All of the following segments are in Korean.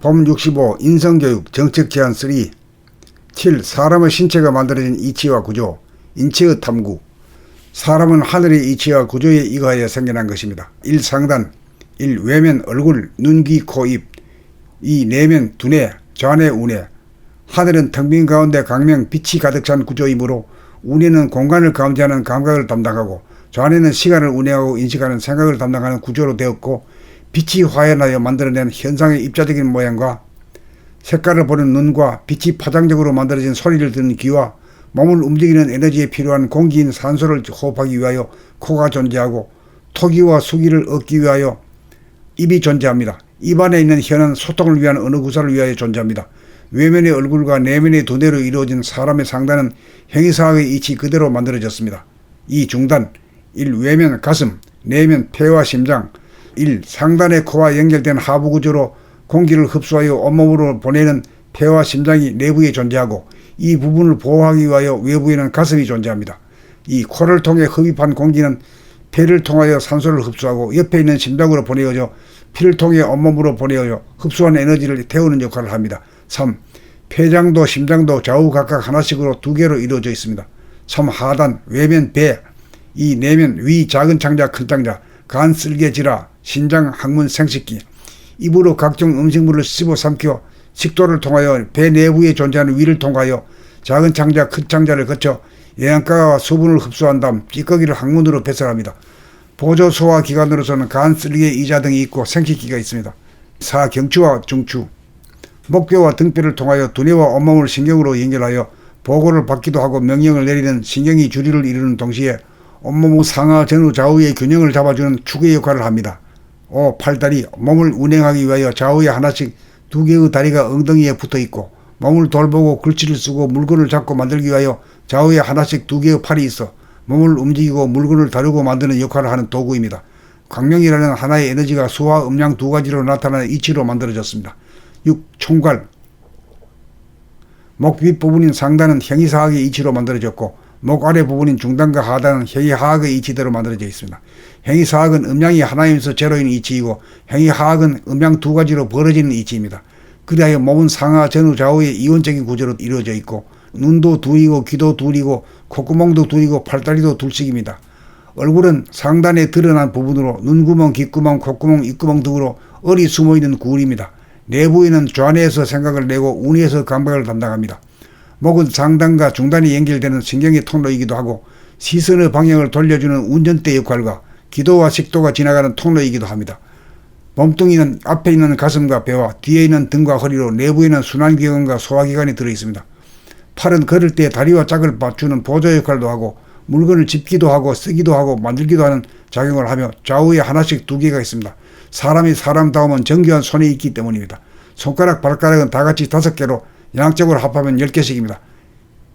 봄 65 인성교육 정책 제안 3. 7. 사람의 신체가 만들어진 이치와 구조, 인체의 탐구. 사람은 하늘의 이치와 구조에 의하여 생겨난 것입니다. 1. 상단. 1. 외면, 얼굴, 눈, 귀, 코, 입. 2. 내면, 두뇌, 좌뇌, 우뇌. 하늘은 텅 빈 가운데 광명, 빛이 가득 찬 구조이므로 우뇌는 공간을 감지하는 감각을 담당하고 좌뇌는 시간을 운행하고 인식하는 생각을 담당하는 구조로 되었고, 빛이 화현하여 만들어낸 현상의 입자적인 모양과 색깔을 보는 눈과 빛이 파장적으로 만들어진 소리를 듣는 귀와 몸을 움직이는 에너지에 필요한 공기인 산소를 호흡하기 위하여 코가 존재하고, 토기와 수기를 얻기 위하여 입이 존재합니다. 입 안에 있는 혀는 소통을 위한 어느 구사를 위하여 존재합니다. 외면의 얼굴과 내면의 두뇌로 이루어진 사람의 상단은 행위사학의 이치 그대로 만들어졌습니다. 2. 중단. 1. 외면, 가슴, 내면, 폐와 심장. 1. 상단의 코와 연결된 하부 구조로 공기를 흡수하여 온몸으로 보내는 폐와 심장이 내부에 존재하고, 이 부분을 보호하기 위하여 외부에는 가슴이 존재합니다. 2. 코를 통해 흡입한 공기는 폐를 통하여 산소를 흡수하고 옆에 있는 심장으로 보내어져 피를 통해 온몸으로 보내어져 흡수한 에너지를 태우는 역할을 합니다. 3. 폐장도 심장도 좌우 각각 하나씩으로 2개로 이루어져 있습니다. 3. 하단, 외면, 배. 2. 내면, 위, 작은 창자, 큰 창자, 간, 쓸개, 지라, 신장, 항문, 생식기. 입으로 각종 음식물을 씹어 삼켜 식도를 통하여 배 내부에 존재하는 위를 통하여 작은 창자, 큰 창자를 거쳐 영양가와 수분을 흡수한 다음 찌꺼기를 항문으로 배설합니다. 보조 소화 기관으로서는 간, 쓸개, 이자 등이 있고 생식기가 있습니다. 4. 경추와 중추. 목뼈와 등뼈를 통하여 두뇌와 온몸을 신경으로 연결하여 보고를 받기도 하고 명령을 내리는 신경이 주리를 이루는 동시에 온몸의 상하, 전후, 좌우의 균형을 잡아주는 축의 역할을 합니다. 5. 팔다리. 몸을 운행하기 위하여 좌우에 하나씩 2개의 다리가 엉덩이에 붙어 있고, 몸을 돌보고 글씨를 쓰고 물건을 잡고 만들기 위하여 좌우에 하나씩 2개의 팔이 있어 몸을 움직이고 물건을 다루고 만드는 역할을 하는 도구입니다. 광명이라는 하나의 에너지가 수와 음양 2가지로 나타나는 이치로 만들어졌습니다. 6. 총괄. 목 윗부분인 상단은 행위사학의 이치로 만들어졌고, 목 아래 부분인 중단과 하단은 행위하학의 이치대로 만들어져 있습니다. 행위사학은 음양이 하나이면서 제로인 이치이고, 행위하학은 음양 2가지로 벌어지는 이치입니다. 그리하여 몸은 상하, 전후, 좌우의 이원적인 구조로 이루어져 있고, 눈도 둘이고 귀도 둘이고 콧구멍도 둘이고 팔다리도 둘씩입니다. 얼굴은 상단에 드러난 부분으로 눈구멍, 귓구멍, 콧구멍, 입구멍 등으로 얼이 숨어있는 구울입니다. 내부에는 좌뇌에서 생각을 내고 우뇌에서 감각을 담당합니다. 목은 상단과 중단이 연결되는 신경의 통로이기도 하고, 시선의 방향을 돌려주는 운전대 역할과 기도와 식도가 지나가는 통로이기도 합니다. 몸뚱이는 앞에 있는 가슴과 배와 뒤에 있는 등과 허리로 내부에는 순환기관과 소화기관이 들어있습니다. 팔은 걸을 때 다리와 짝을 맞추는 보조 역할도 하고 물건을 짚기도 하고 쓰기도 하고 만들기도 하는 작용을 하며 좌우에 하나씩 2개가 있습니다. 사람이 사람다움은 정교한 손이 있기 때문입니다. 손가락, 발가락은 다같이 5개로 양쪽으로 합하면 10개씩입니다.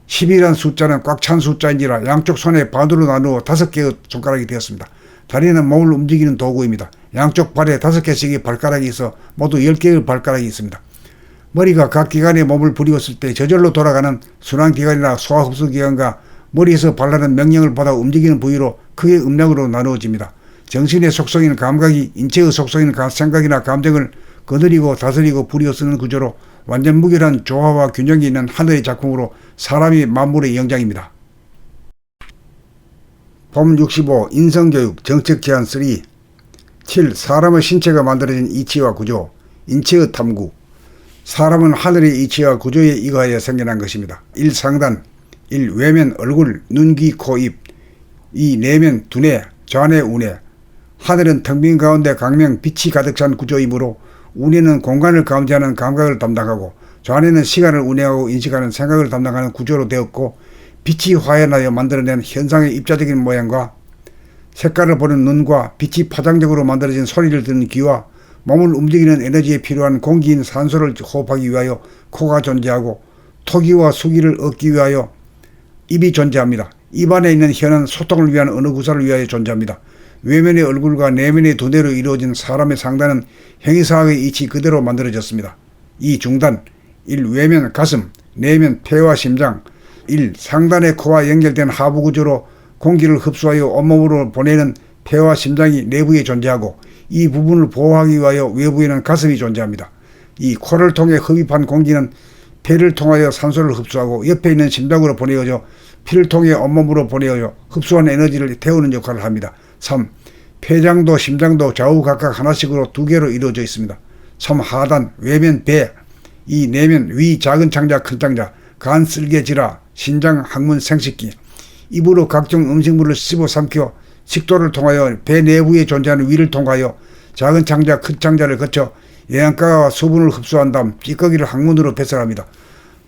10이라는 숫자는 꽉 찬 숫자인지라 양쪽 손에 반으로 나누어 5개의 손가락이 되었습니다. 다리는 몸을 움직이는 도구입니다. 양쪽 발에 5개씩의 발가락이 있어 모두 10개의 발가락이 있습니다. 머리가 각 기관에 몸을 부리웠을 때 저절로 돌아가는 순환기관이나 소화흡수기관과 머리에서 발라는 명령을 받아 움직이는 부위로 크게 음량으로 나누어집니다. 정신의 속성인 감각이 인체의 속성인 생각이나 감정을 거느리고 다스리고 부리어 쓰는 구조로 완전 무결한 조화와 균형이 있는 하늘의 작품으로 사람이 만물의 영장입니다. 봄 65 인성교육 정책 제안 3. 7. 사람의 신체가 만들어진 이치와 구조, 인체의 탐구. 사람은 하늘의 이치와 구조에 의하여 생겨난 것입니다. 1. 상단. 1. 외면, 얼굴, 눈, 귀, 코, 입. 2. 내면, 두뇌, 좌뇌, 우뇌. 하늘은 텅 빈 가운데 광명, 빛이 가득 찬 구조이므로 우뇌는 공간을 감지하는 감각을 담당하고 좌뇌는 시간을 운행하고 인식하는 생각을 담당하는 구조로 되었고, 빛이 화현하여 만들어낸 현상의 입자적인 모양과 색깔을 보는 눈과 빛이 파장적으로 만들어진 소리를 듣는 귀와 몸을 움직이는 에너지에 필요한 공기인 산소를 호흡하기 위하여 코가 존재하고, 토기와 수기를 얻기 위하여 입이 존재합니다. 입 안에 있는 혀는 소통을 위한 어느 구사를 위하여 존재합니다. 외면의 얼굴과 내면의 두뇌로 이루어진 사람의 상단은 행위사학의 이치 그대로 만들어졌습니다. 2. 중단. 1. 외면, 가슴, 내면, 폐와 심장. 1. 상단의 코와 연결된 하부 구조로 공기를 흡수하여 온몸으로 보내는 폐와 심장이 내부에 존재하고, 이 부분을 보호하기 위하여 외부에는 가슴이 존재합니다. 이 코를 통해 흡입한 공기는 폐를 통하여 산소를 흡수하고 옆에 있는 심장으로 보내어져 피를 통해 온몸으로 보내어져 흡수한 에너지를 태우는 역할을 합니다. 3. 폐장도 심장도 좌우 각각 하나씩으로 2개로 이루어져 있습니다. 3. 하단 외면 배, 이 내면 위 작은 창자 큰 창자, 간 쓸개지라 신장 항문 생식기, 입으로 각종 음식물을 씹어 삼켜 식도를 통하여 배 내부에 존재하는 위를 통하여 작은 창자 큰 창자를 거쳐 영양가와 수분을 흡수한 다음 찌꺼기를 항문으로 배설합니다.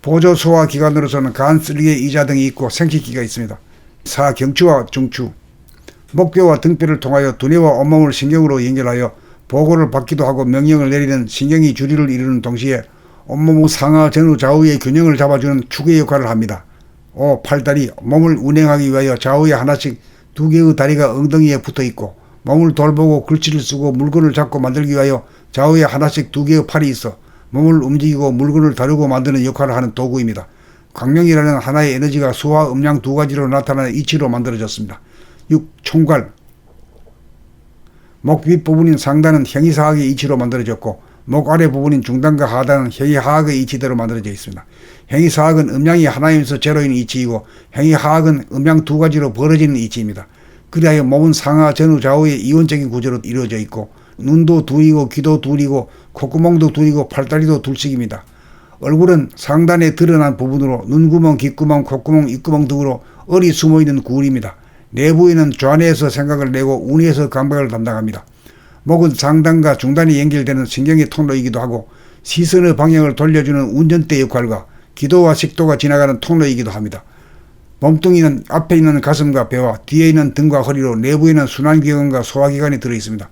보조 소화 기관으로서는 간, 쓸개, 이자 등이 있고 생식기가 있습니다. 4. 경추와 중추, 목뼈와 등뼈를 통하여 두뇌와 온몸을 신경으로 연결하여 보고를 받기도 하고 명령을 내리는 신경이 주리를 이루는 동시에 온몸의 상하 전후 좌우의 균형을 잡아주는 축의 역할을 합니다. 5. 팔다리, 몸을 운행하기 위하여 좌우에 하나씩 2개의 다리가 엉덩이에 붙어있고 몸을 돌보고 글씨를 쓰고 물건을 잡고 만들기 위하여 좌우에 하나씩 2개의 팔이 있어 몸을 움직이고 물건을 다루고 만드는 역할을 하는 도구입니다. 광명이라는 하나의 에너지가 수와 음양 2가지로 나타나는 이치로 만들어졌습니다. 6. 총괄, 목 윗부분인 상단은 행위사학의 이치로 만들어졌고 목 아래 부분인 중단과 하단은 행위하학의 이치대로 만들어져 있습니다. 행위사학은 음양이 하나이면서 제로인 이치이고 행위하학은 음양 2가지로 벌어지는 이치입니다. 그리하여 몸은 상하 전후 좌우의 이원적인 구조로 이루어져 있고 눈도 둘이고 귀도 둘이고 콧구멍도 둘이고 팔다리도 둘씩입니다. 얼굴은 상단에 드러난 부분으로 눈구멍, 귓구멍, 콧구멍, 입구멍 등으로 얼이 숨어있는 구울입니다. 내부에는 좌뇌에서 생각을 내고 우뇌에서 감각을 담당합니다. 목은 상단과 중단이 연결되는 신경의 통로이기도 하고 시선의 방향을 돌려주는 운전대 역할과 기도와 식도가 지나가는 통로이기도 합니다. 몸뚱이는 앞에 있는 가슴과 배와 뒤에 있는 등과 허리로 내부에는 순환기관과 소화기관이 들어있습니다.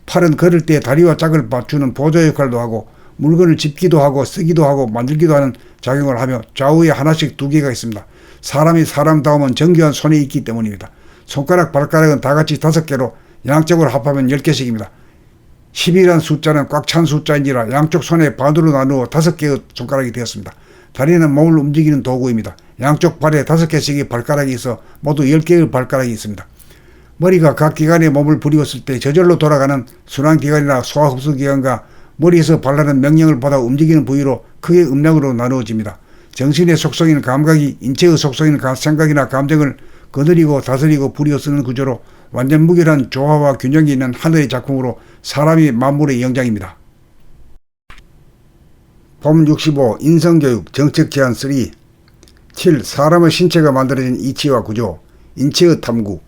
팔은 걸을 때 다리와 짝을 맞추는 보조 역할도 하고 물건을 짚기도 하고 쓰기도 하고 만들기도 하는 작용을 하며 좌우에 하나씩 2개가 있습니다. 사람이 사람다우면 정교한 손이 있기 때문입니다. 손가락, 발가락은 다같이 5개로 양쪽으로 합하면 10개씩입니다. 10이라는 숫자는 꽉 찬 숫자인지라 양쪽 손에 반으로 나누어 5개의 손가락이 되었습니다. 다리는 몸을 움직이는 도구입니다. 양쪽 발에 5개씩의 발가락이 있어 모두 10개의 발가락이 있습니다. 머리가 각 기관에 몸을 부리웠을 때 저절로 돌아가는 순환기관이나 소화흡수기관과 머리에서 발라는 명령을 받아 움직이는 부위로 크게 음량으로 나누어집니다. 정신의 속성인 감각이 인체의 속성인 생각이나 감정을 거느리고 다스리고 부리어 쓰는 구조로 완전 무결한 조화와 균형이 있는 하늘의 작품으로 사람이 만물의 영장입니다. 봄 65 인성교육 정책제안 3. 7. 사람의 신체가 만들어진 이치와 구조 인체의 탐구.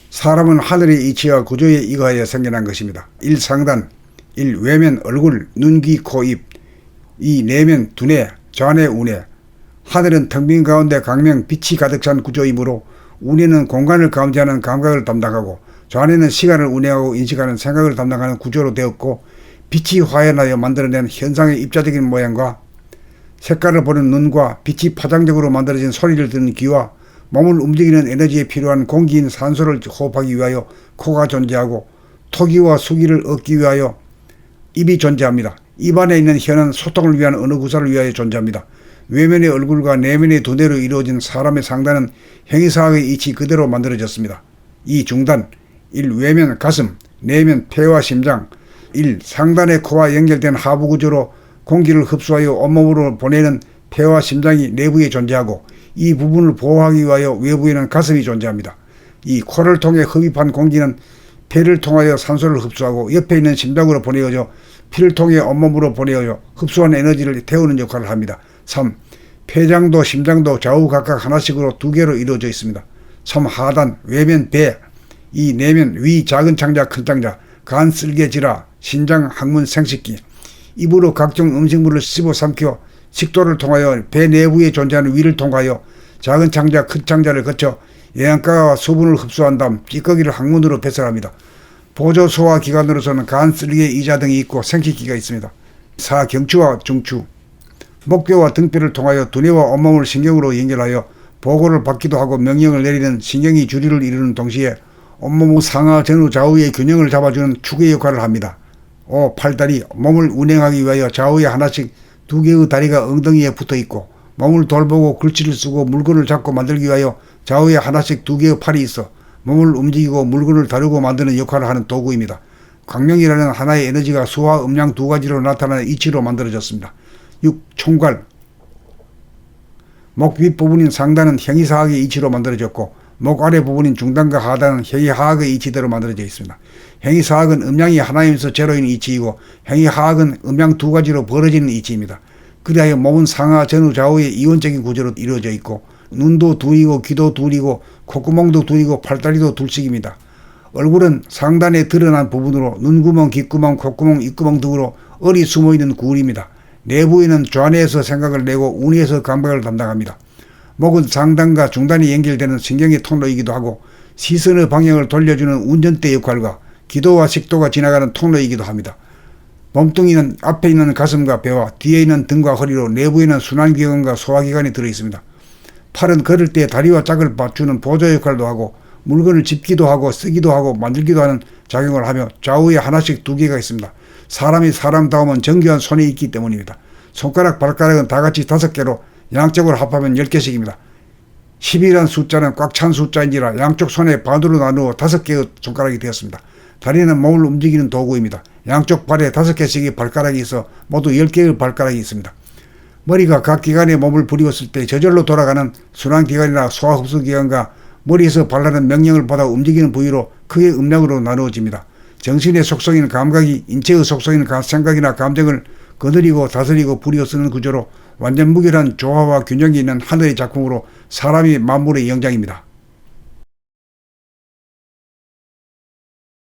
사람은 하늘의 이치와 구조에 의하여 생겨난 것입니다. 1. 상단 1. 외면 얼굴, 눈, 귀, 코, 입 2. 내면 두뇌, 좌뇌, 우뇌. 하늘은 텅 빈 가운데 광명, 빛이 가득 찬 구조이므로 우뇌는 공간을 감지하는 감각을 담당하고 좌뇌는 시간을 운행하고 인식하는 생각을 담당하는 구조로 되었고 빛이 화연하여 만들어낸 현상의 입자적인 모양과 색깔을 보는 눈과 빛이 파장적으로 만들어진 소리를 듣는 귀와 몸을 움직이는 에너지에 필요한 공기인 산소를 호흡하기 위하여 코가 존재하고 토기와 수기를 얻기 위하여 입이 존재합니다. 입 안에 있는 혀는 소통을 위한 언어 구사를 위하여 존재합니다. 외면의 얼굴과 내면의 두뇌로 이루어진 사람의 상단은 행위사학의 이치 그대로 만들어졌습니다. 2. 중단 1. 외면 가슴, 내면 폐와 심장 1. 상단의 코와 연결된 하부 구조로 공기를 흡수하여 온몸으로 보내는 폐와 심장이 내부에 존재하고 이 부분을 보호하기 위하여 외부에는 가슴이 존재합니다. 2. 코를 통해 흡입한 공기는 폐를 통하여 산소를 흡수하고 옆에 있는 심장으로 보내어져 피를 통해 온몸으로 보내어져 흡수한 에너지를 태우는 역할을 합니다. 3. 폐장도 심장도 좌우 각각 하나씩으로 2개로 이루어져 있습니다. 3. 하단 외면 배, 이 내면 위 작은 창자 큰 창자, 간 쓸개지라 신장 항문 생식기, 입으로 각종 음식물을 씹어 삼켜 식도를 통하여 배 내부에 존재하는 위를 통하여 작은 창자 큰 창자를 거쳐 영양가와 수분을 흡수한 다음 찌꺼기를 항문으로 배설합니다. 보조 소화 기관으로서는 간, 쓸개, 이자 등이 있고 생식기가 있습니다. 4. 경추와 중추, 목뼈와 등뼈를 통하여 두뇌와 온몸을 신경으로 연결하여 보고를 받기도 하고 명령을 내리는 신경이 주리를 이루는 동시에 온몸의 상하 전후 좌우의 균형을 잡아주는 축의 역할을 합니다. 5. 팔다리, 몸을 운행하기 위하여 좌우에 하나씩 2개의 다리가 엉덩이에 붙어있고 몸을 돌보고 글씨를 쓰고 물건을 잡고 만들기 위하여 좌우에 하나씩 2개의 팔이 있어 몸을 움직이고 물건을 다루고 만드는 역할을 하는 도구입니다. 광명이라는 하나의 에너지가 수와 음양 두 가지로 나타나는 이치로 만들어졌습니다. 6. 총괄. 목 윗부분인 상단은 행위사학의 이치로 만들어졌고 목 아래 부분인 중단과 하단은 행위하학의 이치대로 만들어져 있습니다. 행위사학은 음양이 하나이면서 제로인 이치이고 행위하학은 음양 두 가지로 벌어지는 이치입니다. 그리하여 몸은 상하 전후 좌우의 이원적인 구조로 이루어져 있고 눈도 둘이고 귀도 둘이고 콧구멍도 둘이고 팔다리도 둘씩입니다. 얼굴은 상단에 드러난 부분으로 눈구멍, 귓구멍, 콧구멍, 입구멍 등으로 얼이 숨어있는 구울입니다. 내부에는 좌뇌에서 생각을 내고 우뇌에서 감각을 담당합니다. 목은 상단과 중단이 연결되는 신경의 통로이기도 하고 시선의 방향을 돌려주는 운전대 역할과 기도와 식도가 지나가는 통로이기도 합니다. 몸뚱이는 앞에 있는 가슴과 배와 뒤에 있는 등과 허리로 내부에는 순환기관과 소화기관이 들어있습니다. 팔은 걸을 때 다리와 짝을 맞추는 보조 역할도 하고 물건을 짚기도 하고 쓰기도 하고 만들기도 하는 작용을 하며 좌우에 하나씩 두 개가 있습니다. 사람이 사람다우면 정교한 손이 있기 때문입니다. 손가락, 발가락은 다같이 5개로 양쪽으로 합하면 10개씩입니다. 10이라는 숫자는 꽉 찬 숫자인지라 양쪽 손에 반으로 나누어 5개의 손가락이 되었습니다. 다리는 몸을 움직이는 도구입니다. 양쪽 발에 5개씩의 발가락이 있어 모두 10개의 발가락이 있습니다. 머리가 각 기관에 몸을 부리웠을 때 저절로 돌아가는 순환기관이나 소화흡수기관과 머리에서 발하는 명령을 받아 움직이는 부위로 크게 음량으로 나누어집니다. 정신의 속성인 감각이 인체의 속성인 생각이나 감정을 거느리고 다스리고 부리어 쓰는 구조로 완전 무결한 조화와 균형이 있는 하늘의 작품으로 사람이 만물의 영장입니다.